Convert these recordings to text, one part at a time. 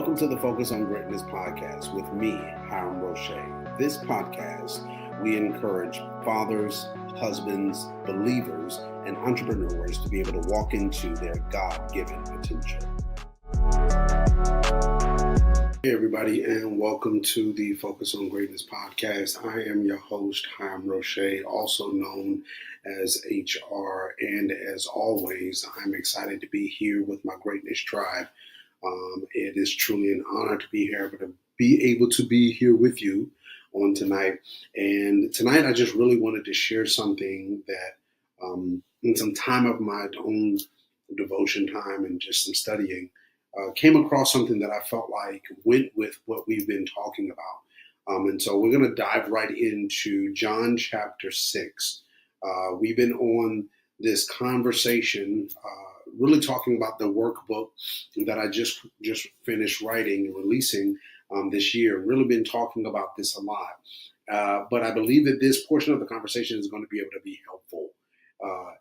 Welcome to the Focus on Greatness podcast with me, Hiram Roche. This podcast, we encourage fathers, husbands, believers, and entrepreneurs to be able to walk into their God-given potential. Hey everybody, and welcome to the Focus on Greatness podcast. I am your host, Hiram Roche, also known as HR, and as always, I'm excited to be here with my Greatness Tribe. It is truly an honor to be here, but to be able to be here with you on tonight. And tonight, I just really wanted to share something that in some time of my own devotion time and just some studying, came across something that I felt like went with what we've been talking about. And so we're going to dive right into John chapter 6. We've been on this conversation, really talking about the workbook that I just finished writing and releasing this year. Really been talking about this a lot. But I believe that this portion of the conversation is going to be able to be helpful,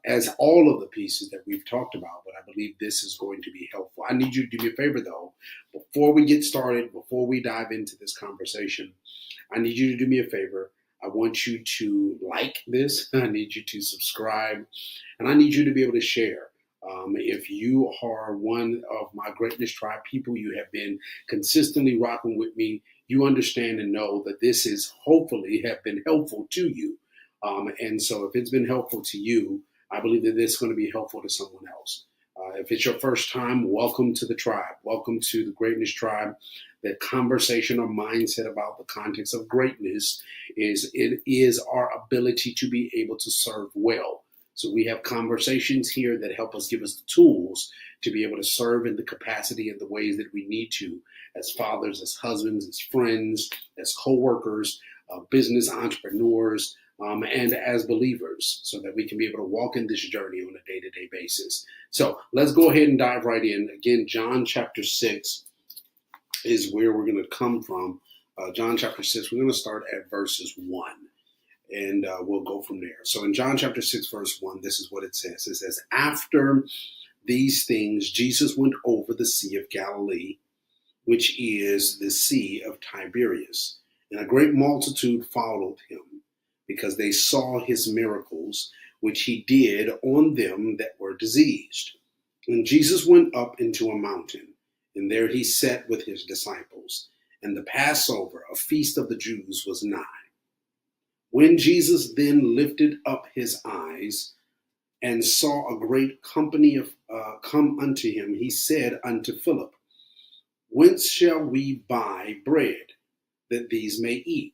as all of the pieces that we've talked about. But I believe this is going to be helpful. I need you to do me a favor, though. Before we get started, before we dive into this conversation, I need you to do me a favor. I want you to like this. I need you to subscribe. And I need you to be able to share. If you are one of my Greatness Tribe people, you have been consistently rocking with me, you understand and know that this is hopefully have been helpful to you. And so if it's been helpful to you, I believe that this is going to be helpful to someone else. If it's your first time, welcome to the tribe. Welcome to the Greatness Tribe. The conversation or mindset about the context of greatness is our ability to be able to serve well. So we have conversations here that help us, give us the tools to be able to serve in the capacity and the ways that we need to, as fathers, as husbands, as friends, as co-workers, business entrepreneurs, and as believers, so that we can be able to walk in this journey on a day-to-day basis. So let's go ahead and dive right in. Again, John chapter 6 is where we're going to come from. John chapter 6, we're going to start at verses 1. And we'll go from there. So in John chapter 6, verse 1, this is what it says. It says, after these things, Jesus went over the Sea of Galilee, which is the Sea of Tiberias. And a great multitude followed him, because they saw his miracles, which he did on them that were diseased. And Jesus went up into a mountain, and there he sat with his disciples. And the Passover, a feast of the Jews, was nigh. When Jesus then lifted up his eyes and saw a great company of come unto him, he said unto Philip, whence shall we buy bread that these may eat?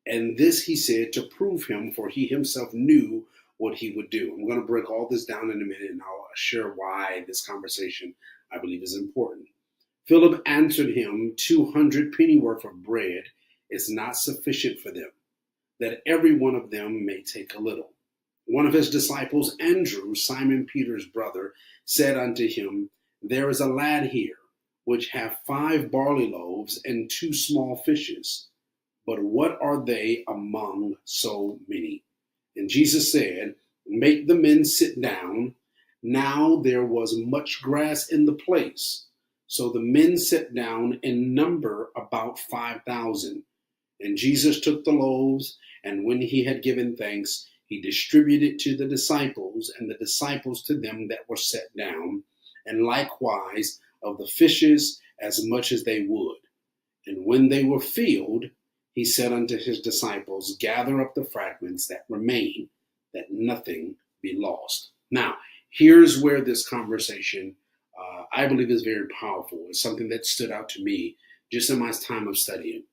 And this he said to prove him, for he himself knew what he would do. I'm going to break all this down in a minute, and I'll share why this conversation, I believe, is important. Philip answered him, 200 pennyworth of bread is not sufficient for them, that every one of them may take a little. One of his disciples, Andrew, Simon Peter's brother, said unto him, there is a lad here, which hath 5 barley loaves and 2 small fishes. But what are they among so many? And Jesus said, make the men sit down. Now there was much grass in the place. So the men sat down in number about 5,000. And Jesus took the loaves, and when he had given thanks, he distributed to the disciples, and the disciples to them that were set down, and likewise of the fishes as much as they would. And when they were filled, he said unto his disciples, gather up the fragments that remain, that nothing be lost. Now, here's where this conversation, I believe, is very powerful. It's something that stood out to me just in my time of studying.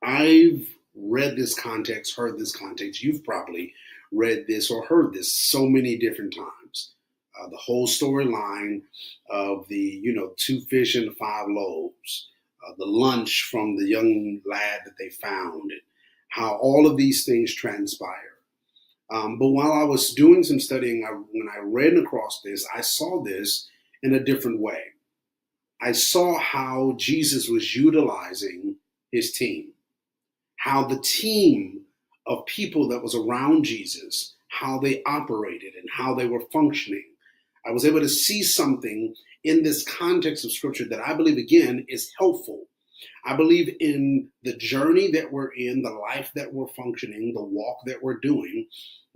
I've read this context, heard this context. You've probably read this or heard this so many different times. The whole storyline of the, 2 fish and 5 loaves, the lunch from the young lad that they found, and how all of these things transpire. But while I was doing some studying, when I read across this, I saw this in a different way. I saw how Jesus was utilizing his team, how the team of people that was around Jesus, how they operated and how they were functioning. I was able to see something in this context of scripture that I believe, again, is helpful. I believe in the journey that we're in, the life that we're functioning, the walk that we're doing,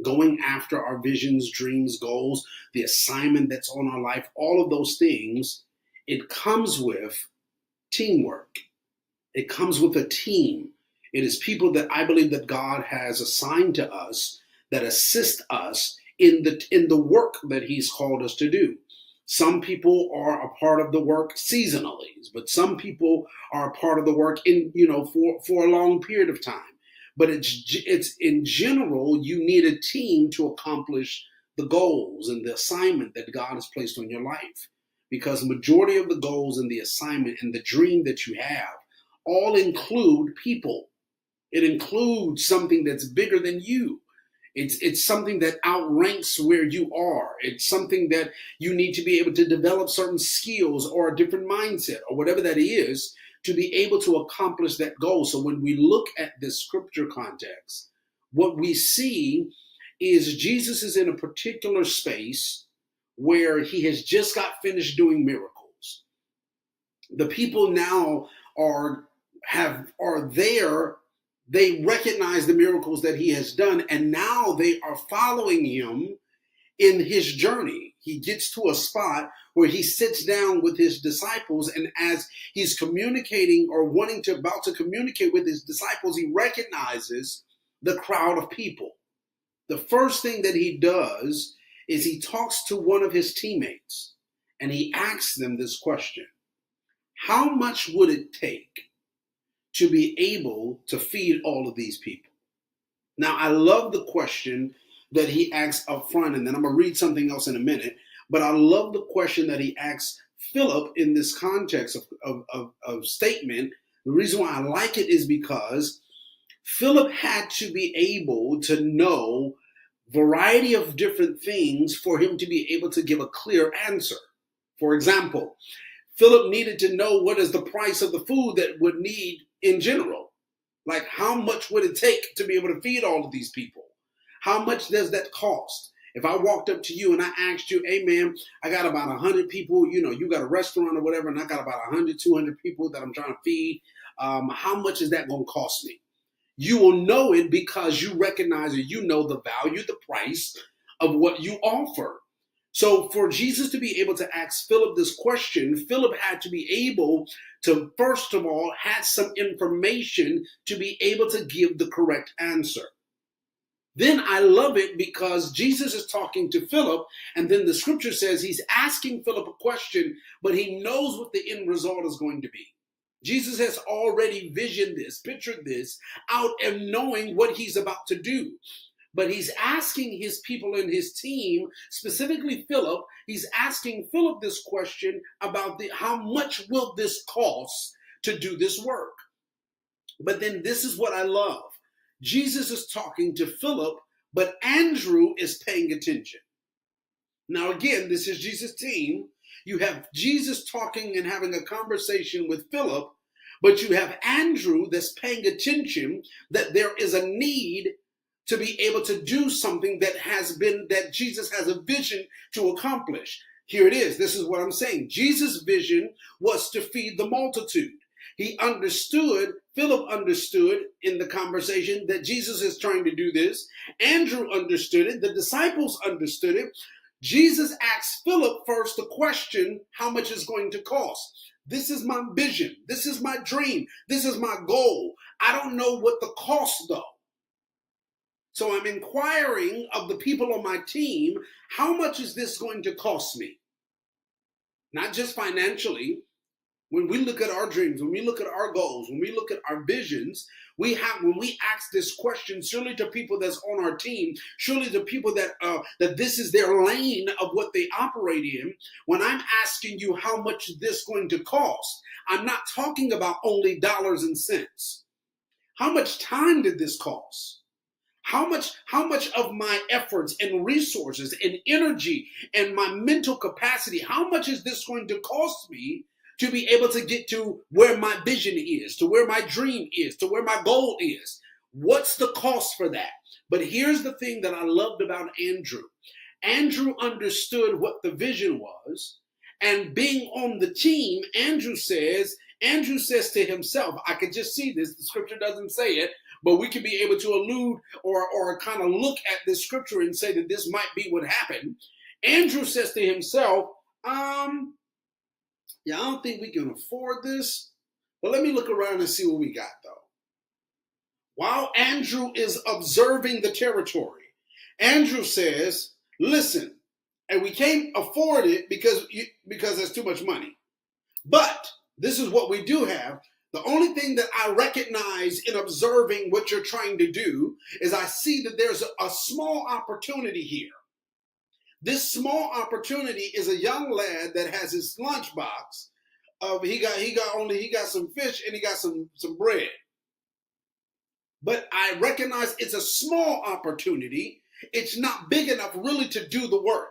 going after our visions, dreams, goals, the assignment that's on our life, all of those things. It comes with teamwork. It comes with a team. It is people that I believe that God has assigned to us that assist us in the work that He's called us to do. Some people are a part of the work seasonally, but some people are a part of the work in for a long period of time. But it's in general, you need a team to accomplish the goals and the assignment that God has placed on your life. Because the majority of the goals and the assignment and the dream that you have all include people. It includes something that's bigger than you. It's something that outranks where you are. It's something that you need to be able to develop certain skills or a different mindset or whatever that is to be able to accomplish that goal. So when we look at this scripture context, what we see is Jesus is in a particular space where he has just got finished doing miracles. The people now are there. They recognize the miracles that he has done, and now they are following him in his journey. He gets to a spot where he sits down with his disciples, and as he's communicating or about to communicate with his disciples, he recognizes the crowd of people. The first thing that he does is he talks to one of his teammates, and he asks them this question: how much would it take to be able to feed all of these people? Now, I love the question that he asks up front, and then I'm going to read something else in a minute, but I love the question that he asks Philip in this context of statement. The reason why I like it is because Philip had to be able to know variety of different things for him to be able to give a clear answer. For example, Philip needed to know what is the price of the food that would need in general. Like, how much would it take to be able to feed all of these people? How much does that cost? If I walked up to you and I asked you, hey man, I got about 100 people, you got a restaurant or whatever, and I got about 100, 200 people that I'm trying to feed. How much is that going to cost me? You will know it because you recognize or you know the value, the price of what you offer. So for Jesus to be able to ask Philip this question, Philip had to be able to, first of all, have some information to be able to give the correct answer. Then I love it because Jesus is talking to Philip, and then the scripture says he's asking Philip a question, but he knows what the end result is going to be. Jesus has already visioned this, pictured this out and knowing what he's about to do. But he's asking his people in his team, specifically Philip, he's asking Philip this question about how much will this cost to do this work? But then this is what I love. Jesus is talking to Philip, but Andrew is paying attention. Now again, this is Jesus' team. You have Jesus talking and having a conversation with Philip, but you have Andrew that's paying attention that there is a need to be able to do something that Jesus has a vision to accomplish. Here it is. This is what I'm saying. Jesus' vision was to feed the multitude. Philip understood in the conversation that Jesus is trying to do this. Andrew understood it. The disciples understood it. Jesus asked Philip first the question, how much is going to cost? This is my vision. This is my dream. This is my goal. I don't know what the cost though. So I'm inquiring of the people on my team, how much is this going to cost me? Not just financially. When we look at our dreams, when we look at our goals, when we look at our visions, when we ask this question, surely to people that's on our team, surely to people that this is their lane of what they operate in. When I'm asking you how much is this going to cost, I'm not talking about only dollars and cents. How much time did this cost? How much of my efforts and resources and energy and my mental capacity, how much is this going to cost me to be able to get to where my vision is, to where my dream is, to where my goal is? What's the cost for that? But here's the thing that I loved about Andrew. Andrew understood what the vision was. And being on the team, Andrew says to himself, I could just see this, the scripture doesn't say it, but we could be able to allude or kind of look at this scripture and say that this might be what happened. Andrew says to himself, yeah, I don't think we can afford this, but let me look around and see what we got though. While Andrew is observing the territory, Andrew says, listen, and we can't afford it because there's too much money. But this is what we do have. The only thing that I recognize in observing what you're trying to do is I see that there's a small opportunity here. This small opportunity is a young lad that has his lunchbox. He got some fish and he got some bread. But I recognize it's a small opportunity. It's not big enough really to do the work.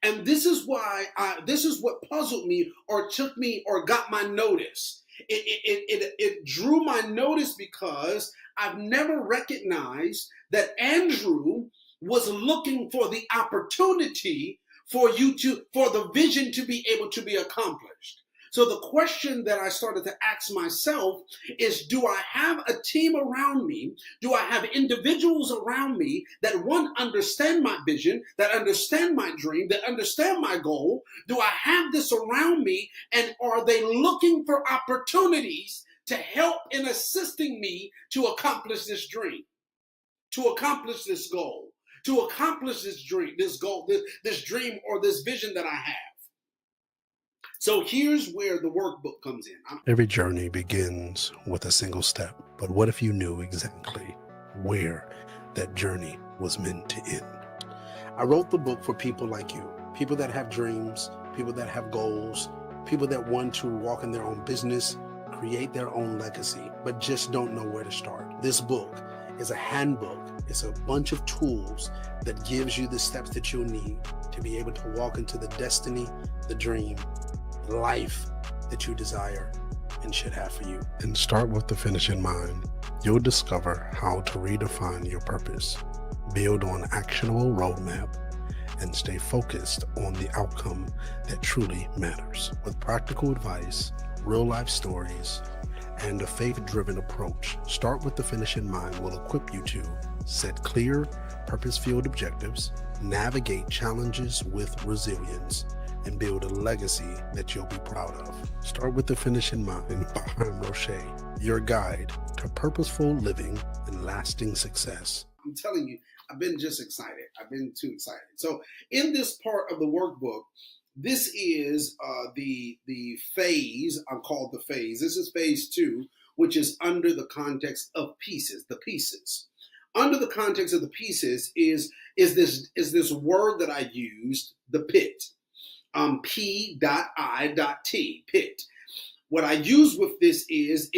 And this is what puzzled me or took me or got my notice. It drew my notice because I've never recognized that Andrew was looking for the opportunity for the vision to be able to be accomplished. So the question that I started to ask myself is, do I have a team around me? Do I have individuals around me that, one, understand my vision, that understand my dream, that understand my goal? Do I have this around me, and are they looking for opportunities to help in assisting me to accomplish this dream, to accomplish this goal, to accomplish this dream, this goal, this dream or this vision that I have? So here's where the workbook comes in. Every journey begins with a single step, but what if you knew exactly where that journey was meant to end? I wrote the book for people like you, people that have dreams, people that have goals, people that want to walk in their own business, create their own legacy, but just don't know where to start. This book is a handbook. It's a bunch of tools that gives you the steps that you'll need to be able to walk into the destiny, the dream, life that you desire and should have for you. And start with the finish in mind. You'll discover how to redefine your purpose, build on actionable roadmap, and stay focused on the outcome that truly matters. With practical advice, real life stories, and a faith-driven approach, Start with the Finish in Mind will equip you to set clear, purpose-filled objectives, navigate challenges with resilience, and build a legacy that you'll be proud of. Start with the Finish in Mind by Hiram Roche, your guide to purposeful living and lasting success. I'm telling you, I've been just excited. I've been too excited. So in this part of the workbook, this is the phase, I'm called the phase. This is phase 2, which is under the context of pieces, the pieces. Under the context of the pieces is this word that I used, the pit. P.I.T, pit. What I use with this is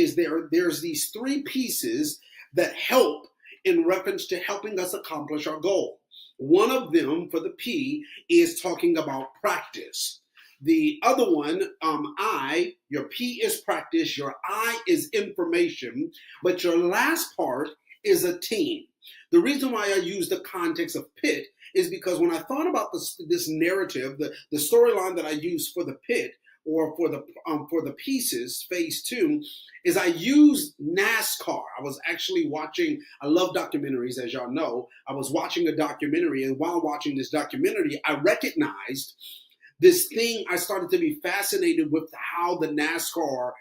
there's these 3 pieces that help in reference to helping us accomplish our goal. One of them, for the P, is talking about practice. The other one, I, your P is practice, your I is information, but your last part is a team. The reason why I use the context of pit is because when I thought about this narrative, the storyline that I use for the pit or for the pieces, phase 2, is I use NASCAR. I was actually watching, I love documentaries, as y'all know. I was watching a documentary, and while watching this documentary, I recognized this thing. I started to be fascinated with how the NASCAR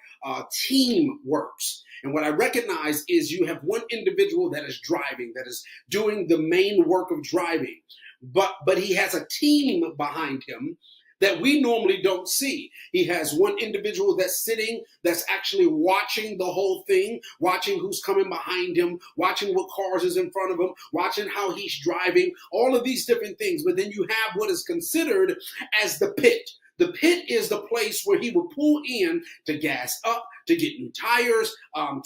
team works. And what I recognize is you have one individual that is driving, that is doing the main work of driving, but he has a team behind him that we normally don't see. He has one individual that's sitting, that's actually watching the whole thing, watching who's coming behind him, watching what cars is in front of him, watching how he's driving, all of these different things. But then you have what is considered as the pit. The pit is the place where he will pull in to gas up, to get new tires,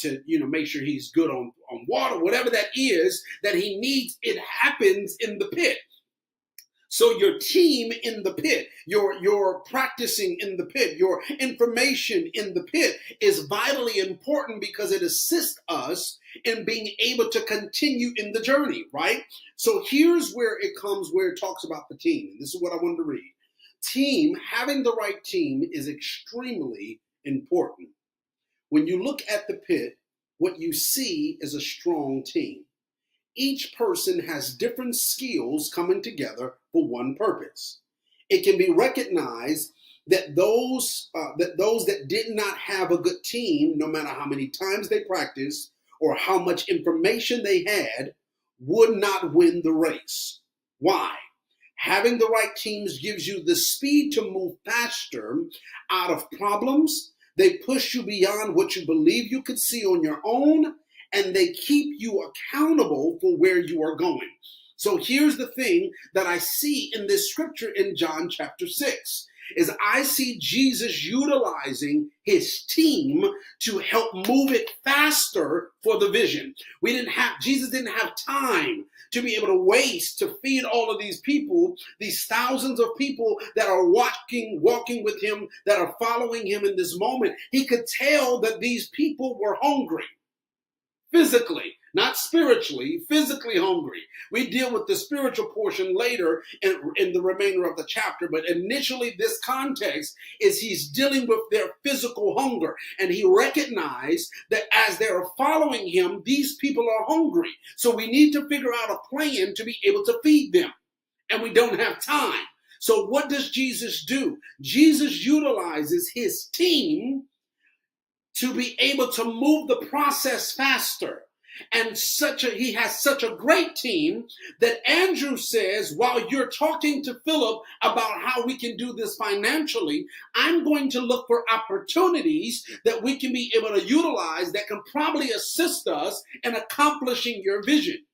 to make sure he's good on water, whatever that is that he needs. It happens in the pit. So your team in the pit, your practicing in the pit, your information in the pit is vitally important because it assists us in being able to continue in the journey, right? So here's where it comes, where it talks about the team. This is what I wanted to read. Having the right team is extremely important. When you look at the pit, what you see is a strong team. Each person has different skills coming together for one purpose. It can be recognized that those that did not have a good team, no matter how many times they practiced or how much information they had, would not win the race. Why? Having the right teams gives you the speed to move faster out of problems. They push you beyond what you believe you could see on your own, and they keep you accountable for where you are going. So here's the thing that I see in this scripture in John chapter 6 is I see Jesus utilizing his team to help move it faster for the vision. Jesus didn't have time to be able to waste to feed all of these people, these thousands of people that are walking with him, that are following him in this moment. He could tell that these people were hungry. Physically, not spiritually, physically hungry. We deal with the spiritual portion later in the remainder of the chapter, but initially this context is he's dealing with their physical hunger, and he recognized that as they're following him, these people are hungry. So we need to figure out a plan to be able to feed them, and we don't have time. So what does Jesus do? Jesus utilizes his team to be able to move the process faster. And he has such a great team that Andrew says, while you're talking to Philip about how we can do this financially, I'm going to look for opportunities that we can be able to utilize that can probably assist us in accomplishing your vision.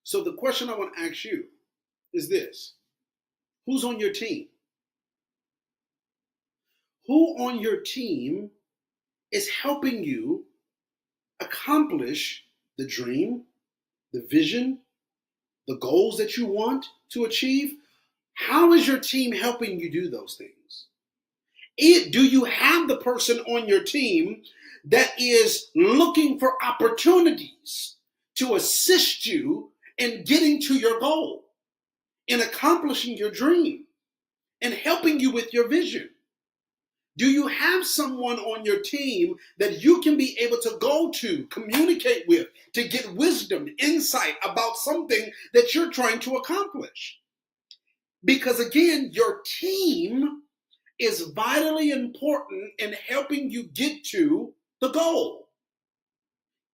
So the question I want to ask you is this: who's on your team? Who on your team is helping you accomplish the dream, the vision, the goals that you want to achieve? How is your team helping you do those things? Do you have the person on your team that is looking for opportunities to assist you in getting to your goal, in accomplishing your dream, and helping you with your vision? Do you have someone on your team that you can be able to go to, communicate with, to get wisdom, insight about something that you're trying to accomplish? Because again, your team is vitally important in helping you get to the goal.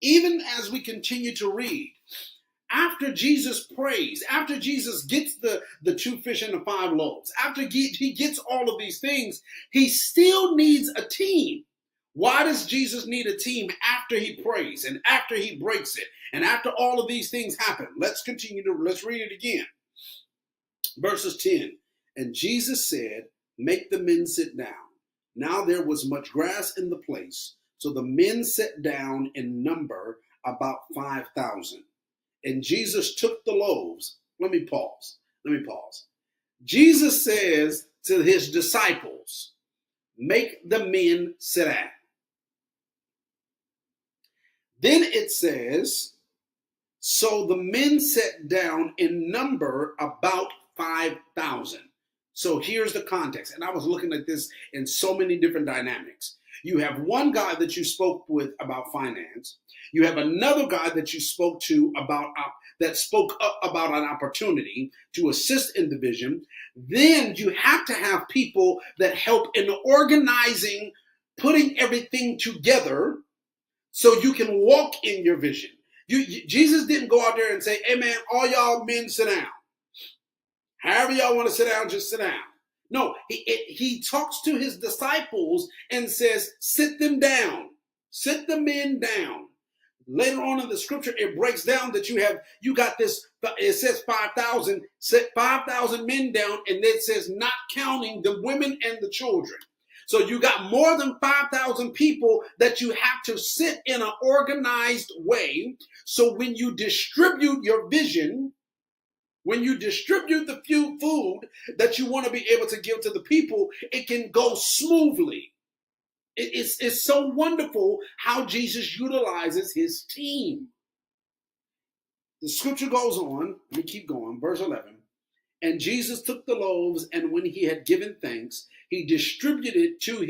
Even as we continue to read, after Jesus prays, after Jesus gets the 2 fish and the 5 loaves, after he gets all of these things, he still needs a team. Why does Jesus need a team after he prays and after he breaks it and after all of these things happen? Let's read it again. Verses 10, and Jesus said, make the men sit down. Now there was much grass in the place, so the men sat down in number about 5,000. And Jesus took the loaves. Let me pause. Jesus says to his disciples, make the men sit down. Then it says, so the men sat down in number about 5,000. So here's the context. And I was looking at this in so many different dynamics. You have one guy that you spoke with about finance. You have another guy that you spoke to about an opportunity to assist in the vision. Then you have to have people that help in organizing, putting everything together so you can walk in your vision. Jesus didn't go out there and say, hey man, all y'all men sit down. However y'all want to sit down, just sit down. No, he talks to his disciples and says, sit them down. Sit the men down. Later on in the scripture, it breaks down that you got this, it says 5,000, set 5,000 men down, and it says not counting the women and the children. So you got more than 5,000 people that you have to sit in an organized way. So when you distribute your vision, When you distribute the few food that you want to be able to give to the people, it can go smoothly. It's so wonderful how Jesus utilizes his team. The scripture goes on. Let me keep going. Verse 11. And Jesus took the loaves, and when he had given thanks, he distributed to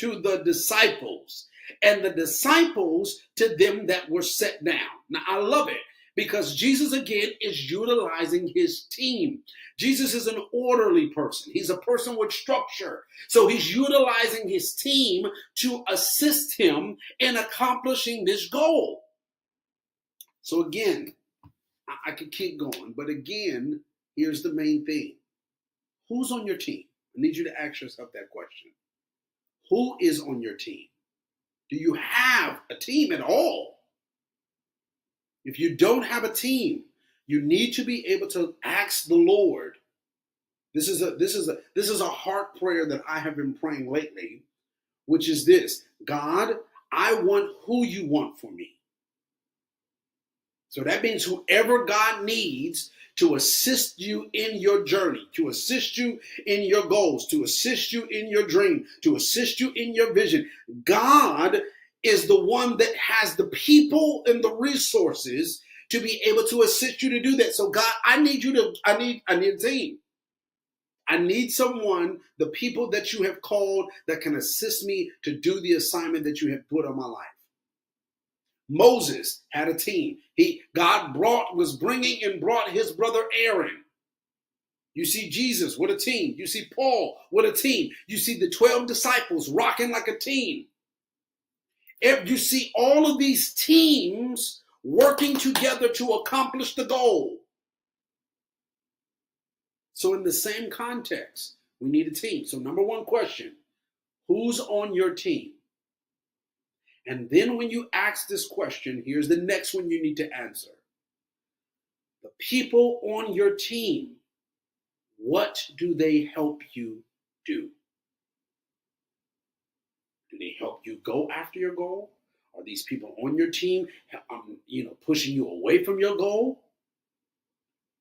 the disciples, and the disciples to them that were set down. Now I love it because Jesus again is utilizing his team. Jesus is an orderly person. He's a person with structure. So he's utilizing his team to assist him in accomplishing this goal. So again, I could keep going, but again, here's the main thing. Who's on your team? I need you to ask yourself that question. Who is on your team? Do you have a team at all? If you don't have a team, you need to be able to ask the Lord. This is a heart prayer that I have been praying lately, which is this: God, I want who you want for me. So that means whoever God needs to assist you in your journey, to assist you in your goals, to assist you in your dream, to assist you in your vision. God is the one that has the people and the resources to be able to assist you to do that. So God, I need a team. I need someone, the people that you have called that can assist me to do the assignment that you have put on my life. Moses had a team. God was bringing and brought his brother Aaron. You see Jesus with a team. You see Paul with a team. You see the 12 disciples rocking like a team. You see all of these teams working together to accomplish the goal. So in the same context, we need a team. So number one question, who's on your team? And then when you ask this question, here's the next one you need to answer. The people on your team, what do they help you do? Do they help you go after your goal? Are these people on your team, pushing you away from your goal?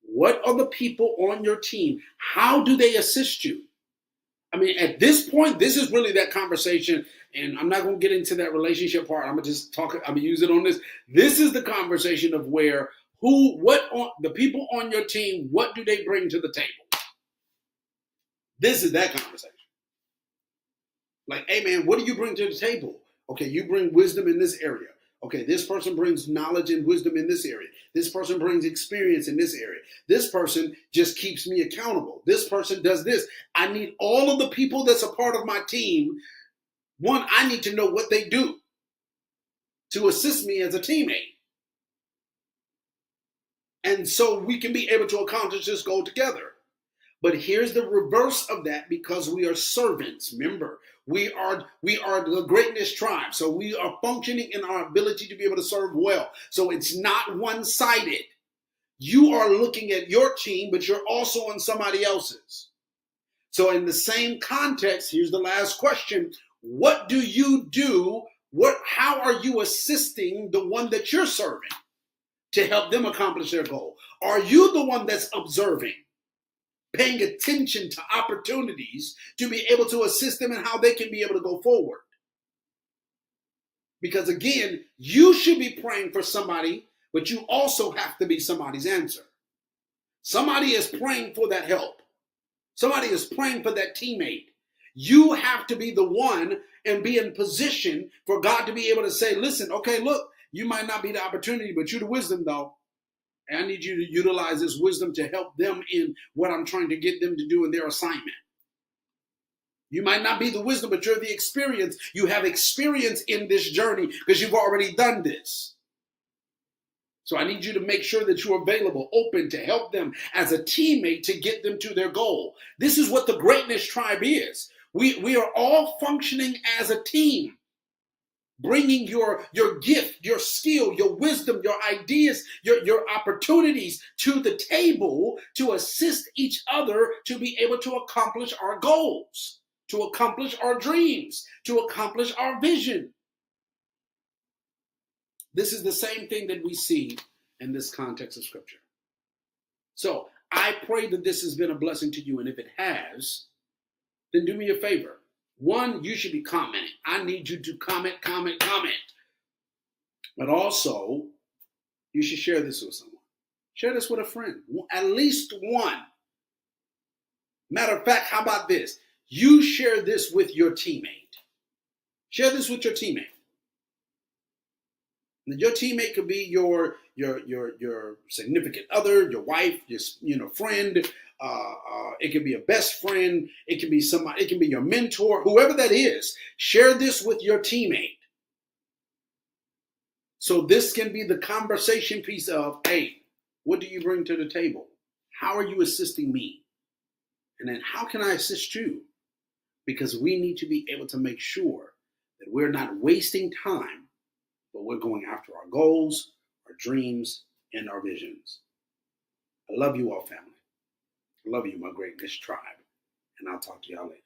What are the people on your team? How do they assist you? I mean, at this point, this is really that conversation, and I'm not going to get into that relationship part. I'm going to just talk, I'm going to use it on this. This is the conversation of where, the people on your team, what do they bring to the table? This is that conversation. Like, hey man, what do you bring to the table? Okay, you bring wisdom in this area. Okay, this person brings knowledge and wisdom in this area. This person brings experience in this area. This person just keeps me accountable. This person does this. I need all of the people that's a part of my team. One, I need to know what they do to assist me as a teammate. And so we can be able to accomplish this goal together. But here's the reverse of that, because we are servants. Remember, we are the greatness tribe. So we are functioning in our ability to be able to serve well. So it's not one-sided. You are looking at your team, but you're also on somebody else's. So in the same context, here's the last question. What do you do? How are you assisting the one that you're serving to help them accomplish their goal? Are you the one that's observing, paying attention to opportunities to be able to assist them in how they can be able to go forward? Because again, you should be praying for somebody, but you also have to be somebody's answer. Somebody is praying for that help. Somebody is praying for that teammate. You have to be the one and be in position for God to be able to say, listen, okay, look, you might not be the opportunity, but you're the wisdom though. And I need you to utilize this wisdom to help them in what I'm trying to get them to do in their assignment. You might not be the wisdom, but you're the experience. You have experience in this journey because you've already done this. So I need you to make sure that you're available, open to help them as a teammate to get them to their goal. This is what the greatness tribe is. We are all functioning as a team, bringing your gift, your skill, your wisdom, your ideas, your opportunities to the table to assist each other to be able to accomplish our goals, to accomplish our dreams, to accomplish our vision. This is the same thing that we see in this context of Scripture. So I pray that this has been a blessing to you. And if it has, then do me a favor. One, you should be commenting. I need you to comment. But also, you should share this with someone. Share this with a friend. At least one. Matter of fact, how about this? You share this with your teammate. Share this with your teammate. Your teammate could be your significant other, your wife, your friend. It could be a best friend. It can be somebody. It can be your mentor, whoever that is. Share this with your teammate. So this can be the conversation piece of, hey, what do you bring to the table? How are you assisting me? And then how can I assist you? Because we need to be able to make sure that we're not wasting time, but we're going after our goals, our dreams, and our visions. I love you all, family. I love you, my greatness tribe. And I'll talk to y'all later.